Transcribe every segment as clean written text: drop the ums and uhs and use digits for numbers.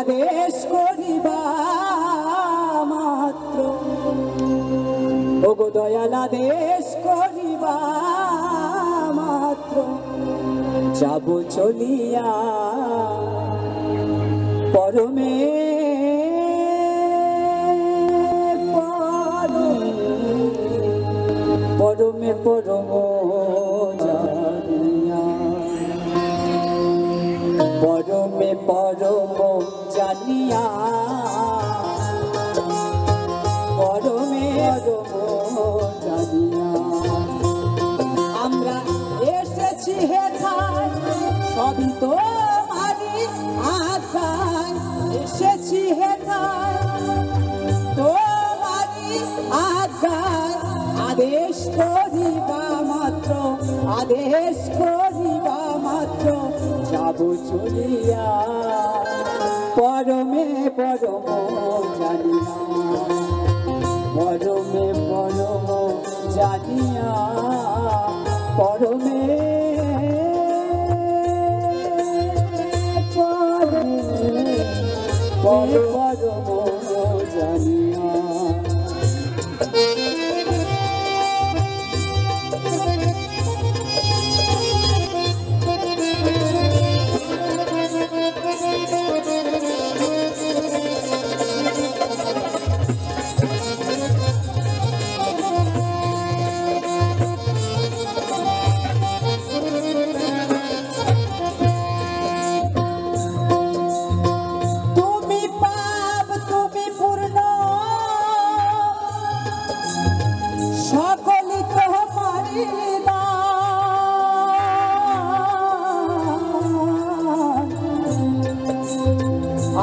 আদেশ করিবা মাত্র, ওগো দয়াল আদেশ করিবা মাত্র, যাব চলিয়া পরমে পরমে পরম জানিয়া, পরমে পরম জানিয়া, পরমে পরম জানিয়া। আমরা এসেছি হেথায় সবই তোমারই আশায়, এসেছি হেথায় তোমারই আশায়, আদেশ করিবা মাত্র, আদেশ করিবা মাত্র, যাব চলিয়া পরমে পরম জানিয়া, পরমে পরম জানিয়া, পরমে পরম জানিয়া।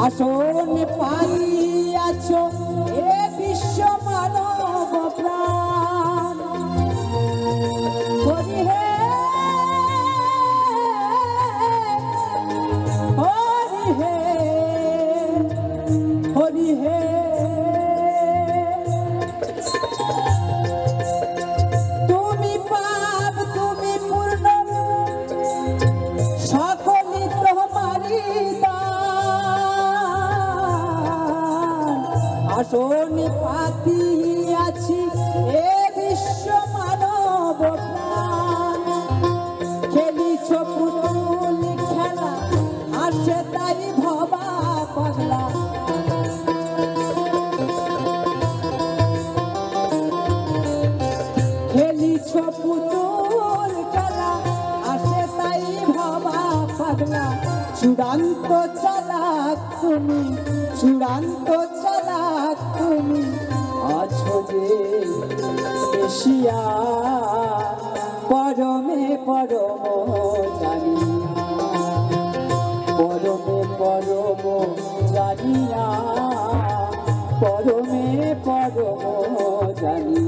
আসন পাইয়াছ এ বিশ্ব মানব প্রাণ, হরি হে হরি হে হরি হে, তুমি পাপ তুমি পূর্ণ সকলই তোমারই আসন পাতিয়াছি এ বিশ্ব মানব প্রাণ, খেলিছ পুতুল খেলা আসে তাই ভবা পাগলা, খেলিছ পুতুল খেলা আসে তাই ভবা পাগলা, চূড়ান্ত চালাক তুমি, চূড়ান্ত চালাক তুমি, আছো যে এশিয়া পরমে পরম জানিয়া, পরমে পরম জানিয়া, পরমে পরম জানিয়া।